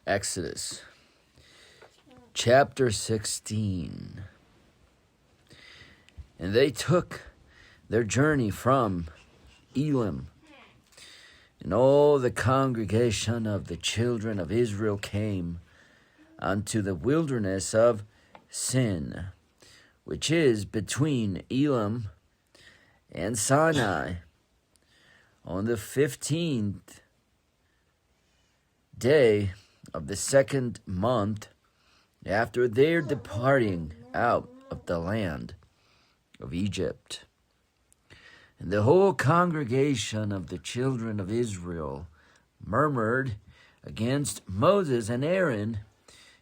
Exodus chapter 16. And they took their journey from Elim, and all the congregation of the children of Israel came unto the wilderness of Sin, which is between Elim and Sinai, on the 15th day of the second month after their departing out of the land of Egypt. And the whole congregation of the children of Israel murmured against Moses and Aaron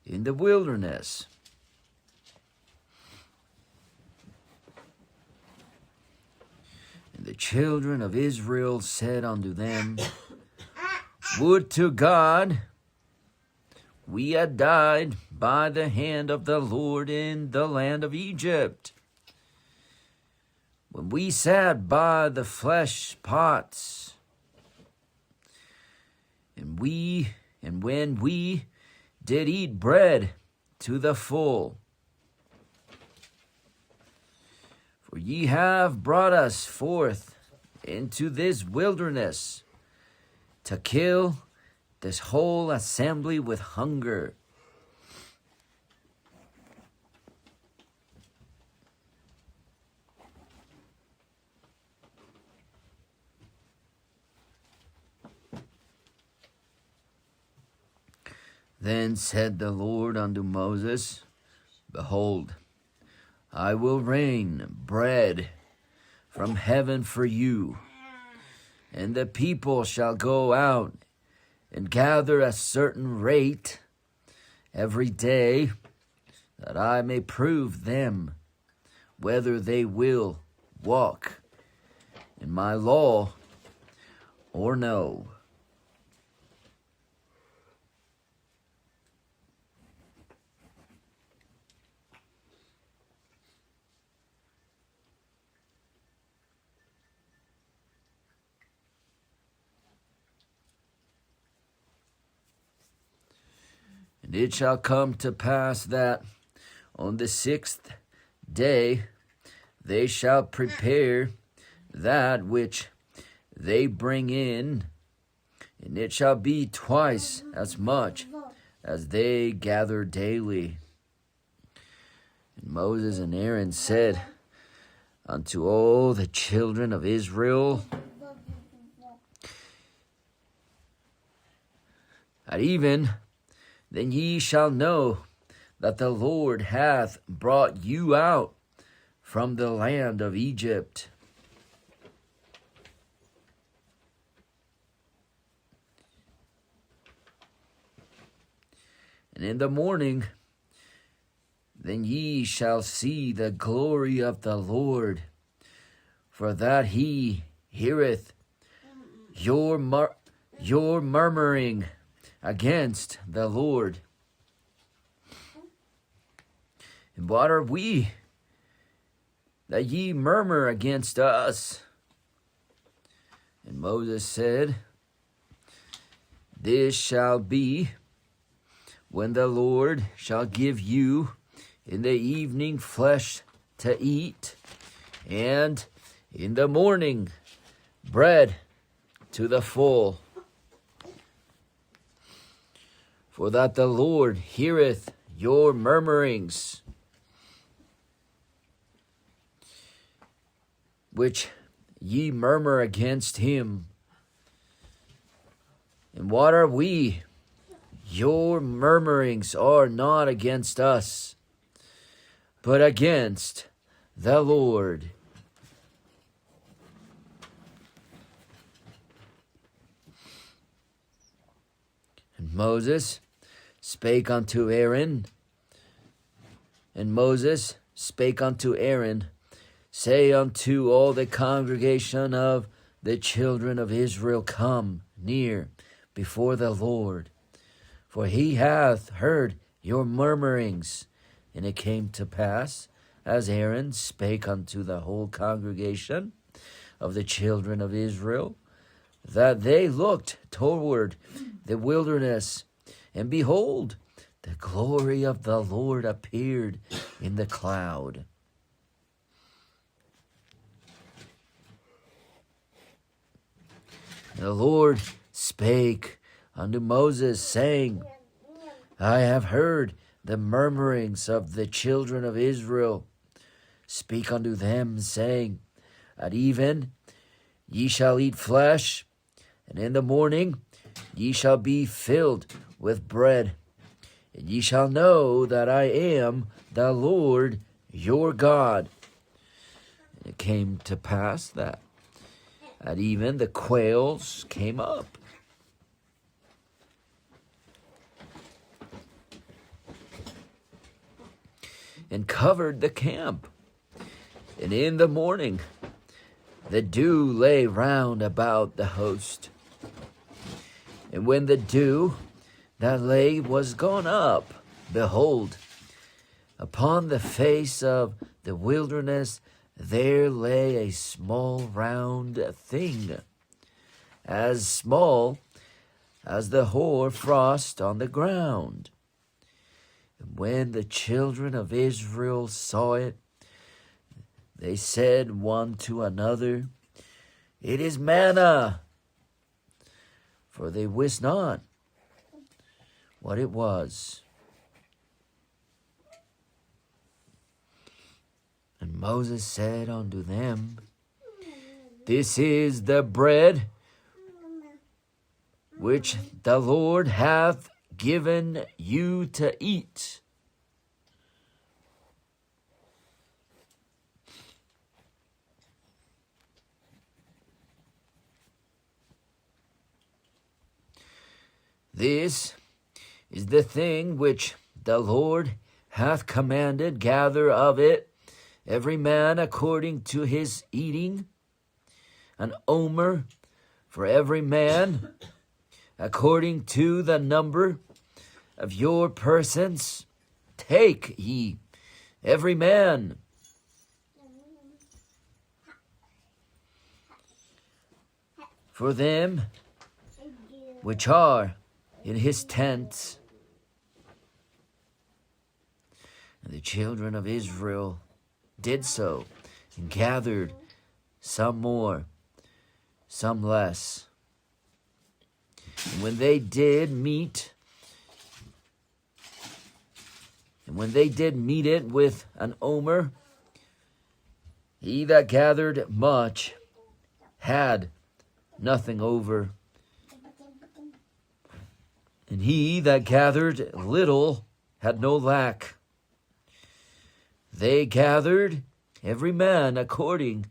in the wilderness. And the children of Israel said unto them, Would to God we had died by the hand of the Lord in the land of Egypt, when we sat by the flesh pots, and when we did eat bread to the full. For ye have brought us forth into this wilderness to kill this whole assembly with hunger. Then said the Lord unto Moses, Behold, I will rain bread from heaven for you, and the people shall go out and gather a certain rate every day, that I may prove them whether they will walk in my law or no. And it shall come to pass that on the 6th day they shall prepare that which they bring in, and it shall be twice as much as they gather daily. And Moses and Aaron said unto all the children of Israel, At even then ye shall know that the Lord hath brought you out from the land of Egypt. And in the morning, then ye shall see the glory of the Lord, for that he heareth your murmuring against the Lord. And what are we that ye murmur against us? And Moses said, This shall be when the Lord shall give you in the evening flesh to eat, and in the morning bread to the full. For that the Lord heareth your murmurings, which ye murmur against him. And what are we? Your murmurings are not against us, but against the Lord. And Moses spake unto Aaron, Say unto all the congregation of the children of Israel, Come near before the Lord, for he hath heard your murmurings. And it came to pass, as Aaron spake unto the whole congregation of the children of Israel, that they looked toward the wilderness and behold, the glory of the Lord appeared in the cloud. The Lord spake unto Moses, saying, I have heard the murmurings of the children of Israel. Speak unto them, saying, At even ye shall eat flesh, and in the morning ye shall be filled with bread. And ye shall know that I am the Lord your God. And it came to pass that at even the quails came up, and covered the camp. And in the morning the dew lay round about the host. And when the dew that lay was gone up, behold, upon the face of the wilderness there lay a small round thing, as small as the hoar frost on the ground. And when the children of Israel saw it, they said one to another, It is manna. For they wist not what it was. And Moses said unto them, This is the bread which the Lord hath given you to eat. This is the thing which the Lord hath commanded. Gather of it every man according to his eating, an omer for every man, according to the number of your persons. Take ye every man for them which are in his tents. And the children of Israel did so, and gathered some more, some less. And when they did meet it with an omer, he that gathered much had nothing over, and he that gathered little had no lack. They gathered every man according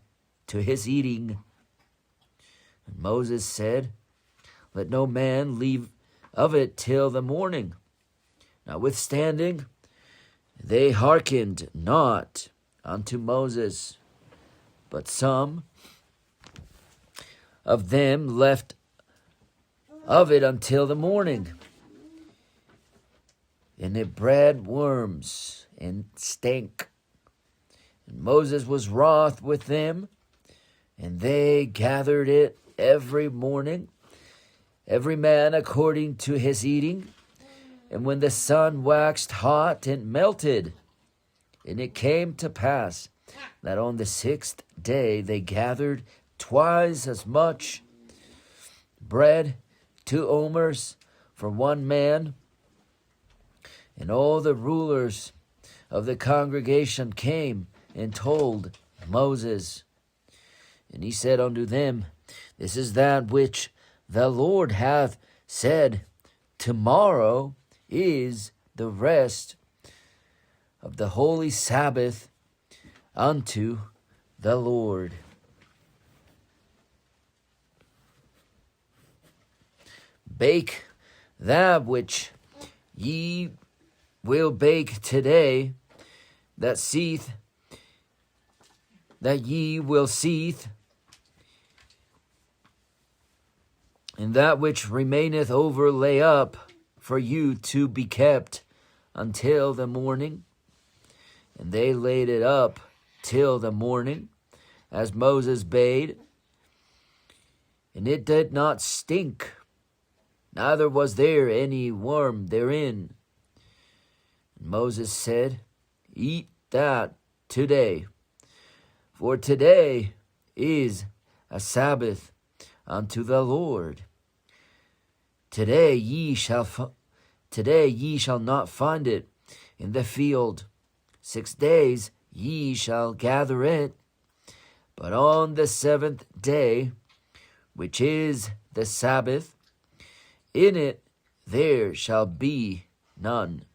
to his eating. And Moses said, Let no man leave of it till the morning. Notwithstanding, they hearkened not unto Moses, but some of them left of it until the morning. And it bred worms and stank. And Moses was wroth with them, and they gathered it every morning, every man according to his eating. And when the sun waxed hot, it melted. And it came to pass that on the 6th day they gathered twice as much bread, 2 omers for one man. And all the rulers of the congregation came and told Moses. And he said unto them, This is that which the Lord hath said, Tomorrow is the rest of the holy Sabbath unto the Lord. Bake that which ye will bake today, that ye will seethe, and that which remaineth over lay up for you to be kept until the morning. And they laid it up till the morning, as Moses bade, and it did not stink. neither was there any worm therein. And Moses said, Eat that today, for today is a Sabbath unto the Lord. Today ye shall not find it in the field. 6 days ye shall gather it. But on the 7th day, which is the Sabbath, in it there shall be none.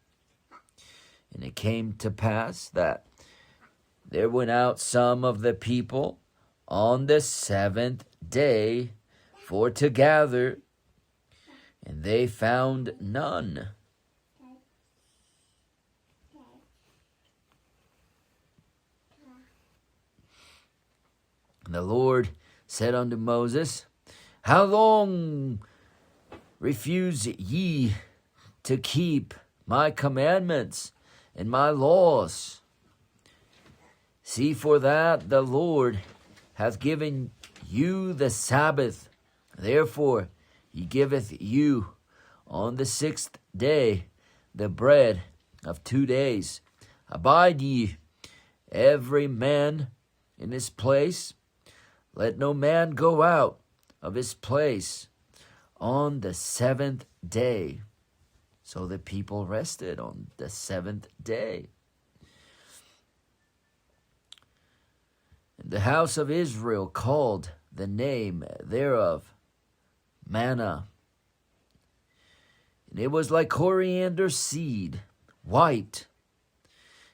And it came to pass that there went out some of the people on the 7th day for to gather, and they found none. And the Lord said unto Moses, How long refuse ye to keep my commandments and my laws? See, for that the Lord hath given you the Sabbath. Therefore he giveth you on the 6th day the bread of 2 days. Abide ye every man in his place. Let no man go out of his place on the 7th day. So the people rested on the 7th day. And the house of Israel called the name thereof manna. And it was like coriander seed, white.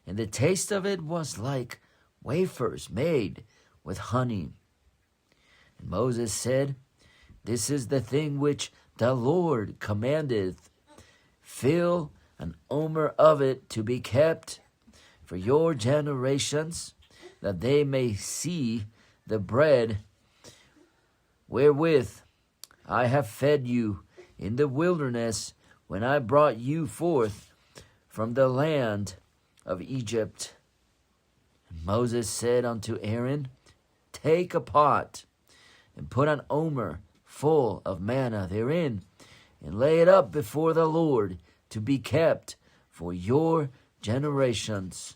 And the taste of it was like wafers made with honey. And Moses said, This is the thing which the Lord commandeth. Fill an omer of it to be kept for your generations, that they may see the bread wherewith I have fed you in the wilderness when I brought you forth from the land of Egypt. And Moses said unto Aaron, Take a pot, and put an omer full of manna therein, and lay it up before the Lord to be kept for your generations.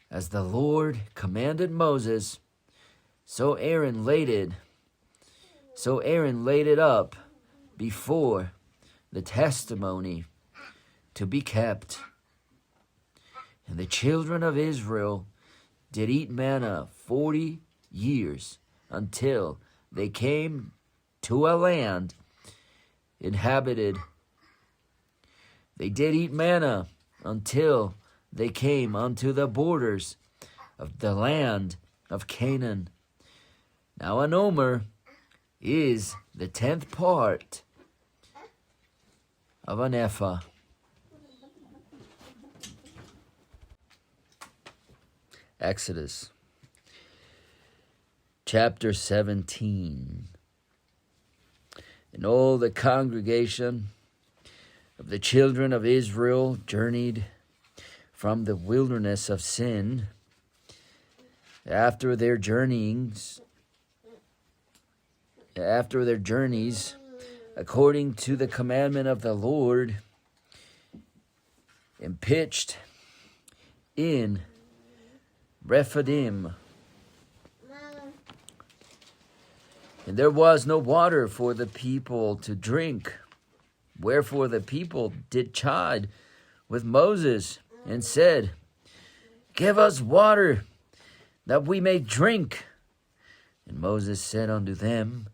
As the Lord commanded Moses, so Aaron laid it up before the testimony to be kept. And the children of Israel did eat manna 40 years, until they came to a land inhabited. They did eat manna until they came unto the borders of the land of Canaan. Now an omer is the 10th part of an ephah. Exodus chapter 17. And all the congregation of the children of Israel journeyed from the wilderness of Sin. After their journeys, according to the commandment of the Lord, and pitched in Rephidim. And there was no water for the people to drink. Wherefore the people did chide with Moses, and said, Give us water, that we may drink. And Moses said unto them,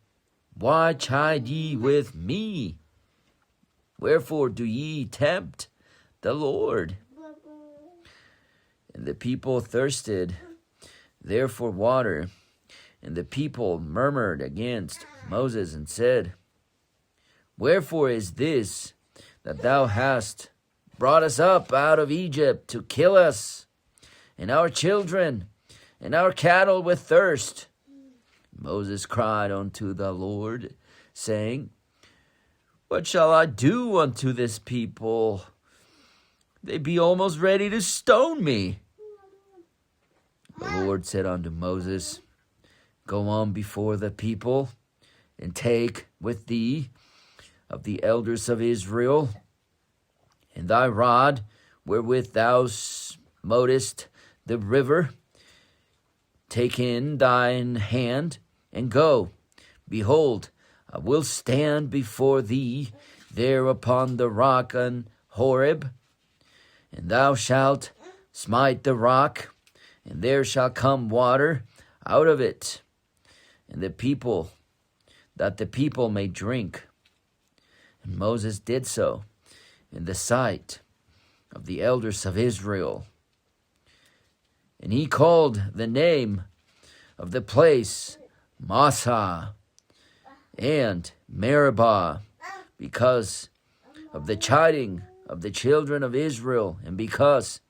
Why chide ye with me? Wherefore do ye tempt the Lord? And the people thirsted therefore water. And the people murmured against Moses, and said, Wherefore is this, that thou hast brought us up out of Egypt to kill us, and our children, and our cattle with thirst? Moses cried unto the Lord, saying, What shall I do unto this people? They be almost ready to stone me. The Lord said unto Moses, Go on before the people, and take with thee of the elders of Israel, and thy rod wherewith thou smotest the river, take in thine hand, and go. Behold, I will stand before thee there upon the rock on Horeb, and thou shalt smite the rock, and there shall come water out of it, and that the people may drink. And Moses did so in the sight of the elders of Israel. And he called the name of the place Massah and Meribah, because of the chiding of the children of Israel, and because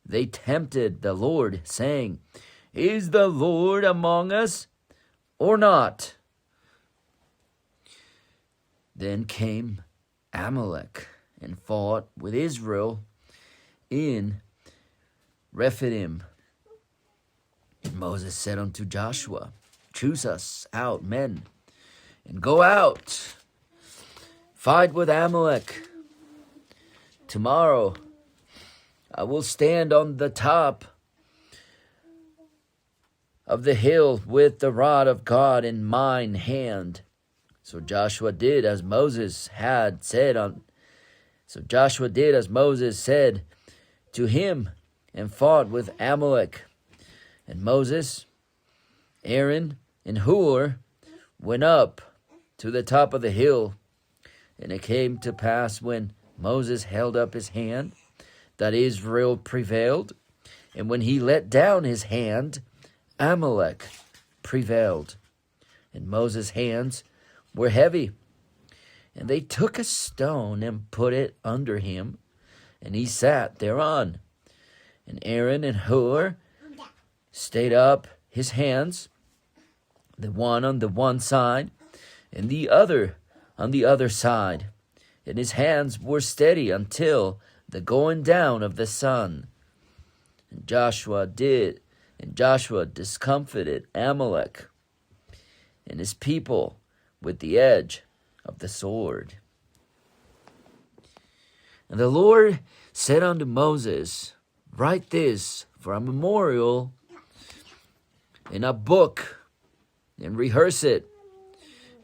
they tempted the Lord, saying, Is the Lord among us or not? Then came Amalek and fought with Israel in Rephidim. And Moses said unto Joshua, Choose us out men, and go out, fight with Amalek. Tomorrow I will stand on the top of the hill with the rod of God in mine hand. So Joshua did as Moses said to him, and fought with Amalek. And Moses, Aaron, and Hur went up to the top of the hill. And it came to pass, when Moses held up his hand, that Israel prevailed. And when he let down his hand, Amalek prevailed. And Moses' hands were heavy. And they took a stone and put it under him, and he sat thereon. And Aaron and Hur stayed up his hands, the one on the one side, and the other on the other side. And his hands were steady until the going down of the sun. And Joshua discomfited Amalek and his people with the edge of the sword. And the Lord said unto Moses, Write this for a memorial in a book, and rehearse it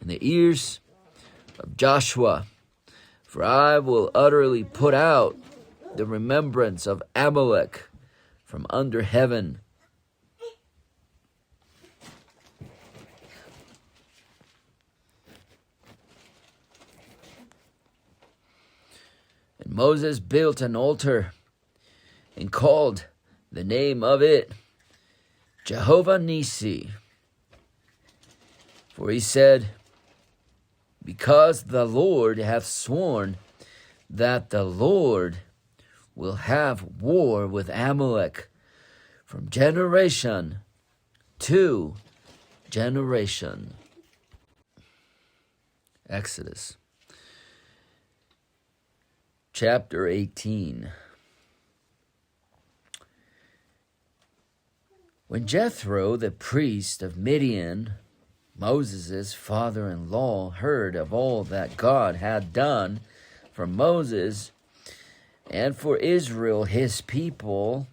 in the ears of Joshua. For I will utterly put out the remembrance of Amalek from under heaven. And Moses built an altar and called the name of it Jehovah Nissi. For he said, Because the Lord hath sworn that the Lord will have war with Amalek from generation to generation. Exodus chapter 18. When Jethro, the priest of Midian, Moses' father-in-law, heard of all that God had done for Moses and for Israel his people,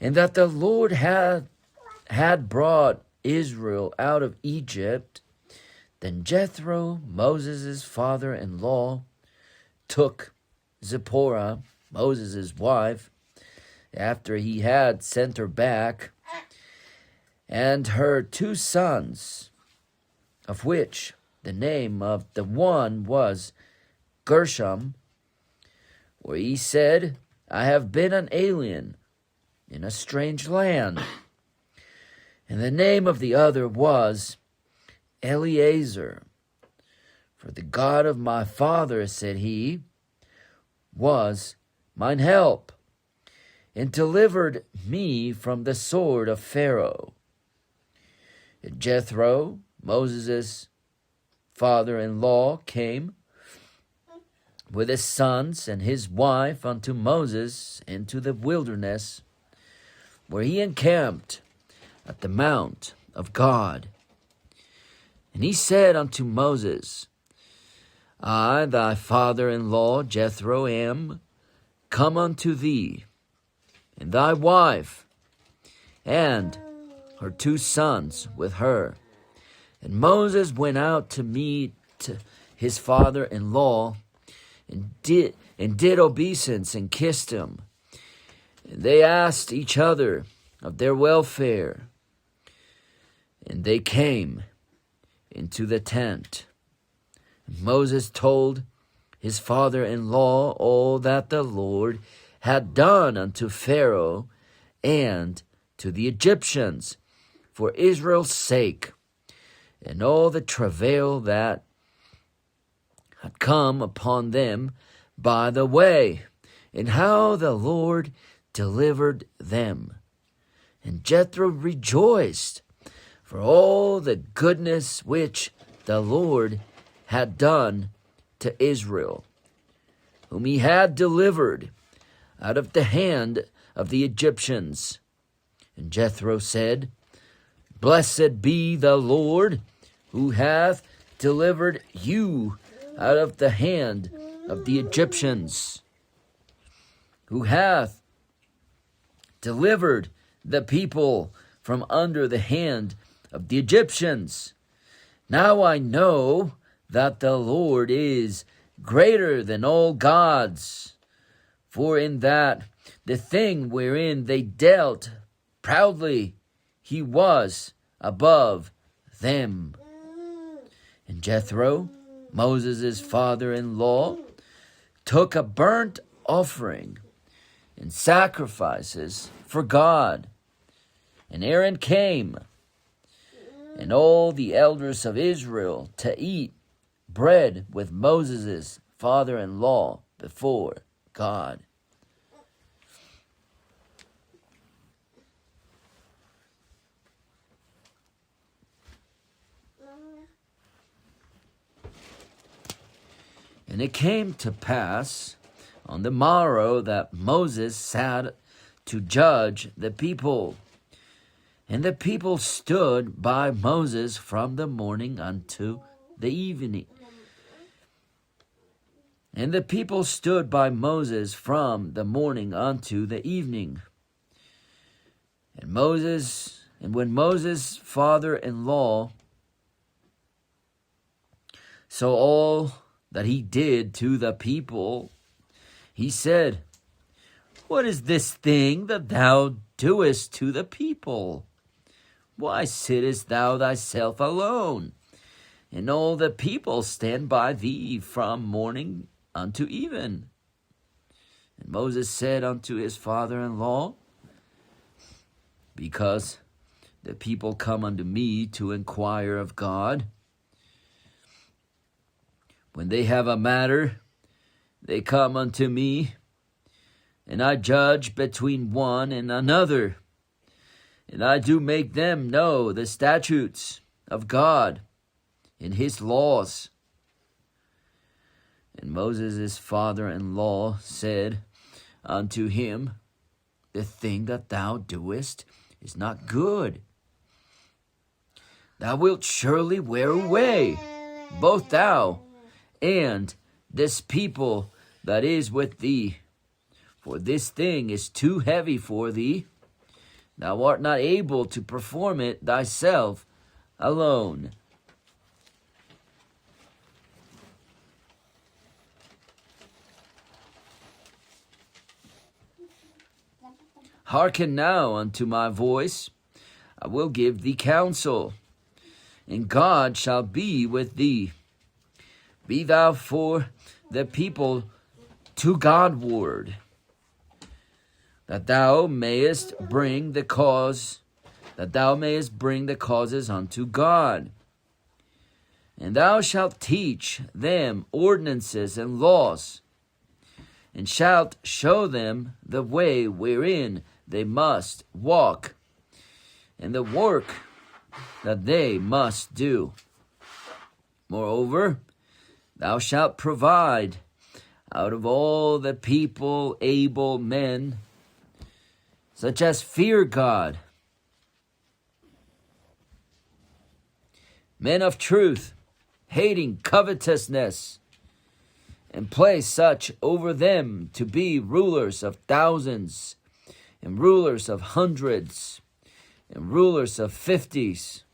and that the Lord had brought Israel out of Egypt, then Jethro, Moses' father-in-law, took Zipporah, Moses' wife, after he had sent her back, and her 2 sons, of which the name of the one was Gershom, where he said, I have been an alien in a strange land. And the name of the other was Eleazar. For the God of my father, said he, was mine help, and delivered me from the sword of Pharaoh. And Jethro, Moses' father-in-law, came with his sons and his wife unto Moses into the wilderness, where he encamped at the mount of God. And he said unto Moses, I, thy father-in-law Jethro, am come unto thee, and thy wife, and her 2 sons with her. And Moses went out to meet his father-in-law, and did obeisance, and kissed him. And they asked each other of their welfare. And they came into the tent. And Moses told his father-in-law all that the Lord had done unto Pharaoh and to the Egyptians for Israel's sake, and all the travail that had come upon them by the way, and how the Lord delivered them. And Jethro rejoiced for all the goodness which the Lord had done to Israel, whom he had delivered out of the hand of the Egyptians. And Jethro said, Blessed be the Lord, who hath delivered you out of the hand of the Egyptians, who hath delivered the people from under the hand of the Egyptians. Now I know that the Lord is greater than all gods, for in that the thing wherein they dealt proudly, he was above them. And Jethro, Moses' father-in-law, took a burnt offering and sacrifices for God. And Aaron came, and all the elders of Israel, to eat bread with Moses' father-in-law before God. And it came to pass on the morrow that Moses sat to judge the people. And the people stood by Moses from the morning unto the evening. And the people stood by Moses from the morning unto the evening. And when Moses' father-in-law saw all that he did to the people, he said, What is this thing that thou doest to the people? Why sittest thou thyself alone? And all the people stand by thee from morning unto even. And Moses said unto his father-in-law, Because the people come unto me to inquire of God. When they have a matter, they come unto me, and I judge between one and another, and I do make them know the statutes of God and his laws. And Moses' father-in-law said unto him, The thing that thou doest is not good. Thou wilt surely wear away, both thou and this people that is with thee. For this thing is too heavy for thee. Thou art not able to perform it thyself alone. Hearken now unto my voice. I will give thee counsel, and God shall be with thee. Be thou for the people to Godward, that thou mayest bring the causes unto God. And thou shalt teach them ordinances and laws, and shalt show them the way wherein they must walk, and the work that they must do. Moreover, thou shalt provide out of all the people able men, such as fear God, men of truth, hating covetousness, and place such over them to be rulers of thousands, and rulers of hundreds, and rulers of fifties,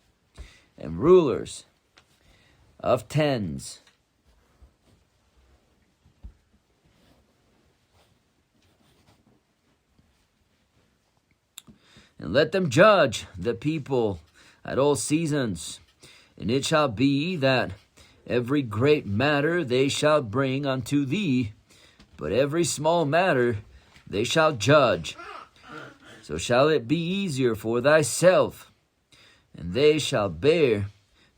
and rulers of tens. And let them judge the people at all seasons. And it shall be that every great matter they shall bring unto thee, but every small matter they shall judge. So shall it be easier for thyself, and they shall bear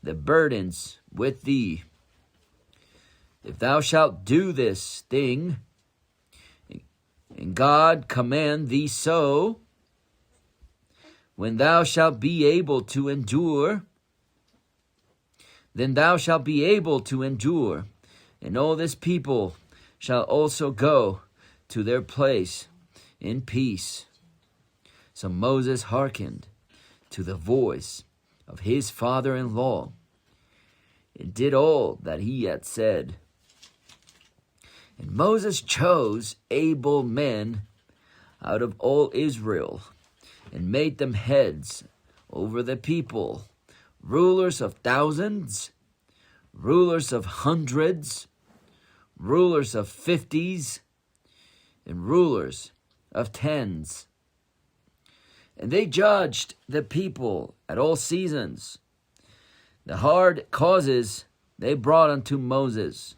the burdens with thee. If thou shalt do this thing, and God command thee so, when thou shalt be able to endure, then thou shalt be able to endure, and all this people shall also go to their place in peace. So Moses hearkened to the voice of his father-in-law, and did all that he had said. And Moses chose able men out of all Israel, and made them heads over the people, rulers of thousands, rulers of hundreds, rulers of fifties, and rulers of tens. And they judged the people at all seasons. The hard causes they brought unto Moses,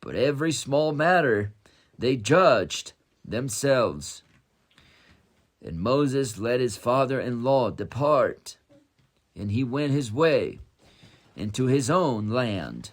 but every small matter they judged themselves. And Moses let his father-in-law depart, and he went his way into his own land.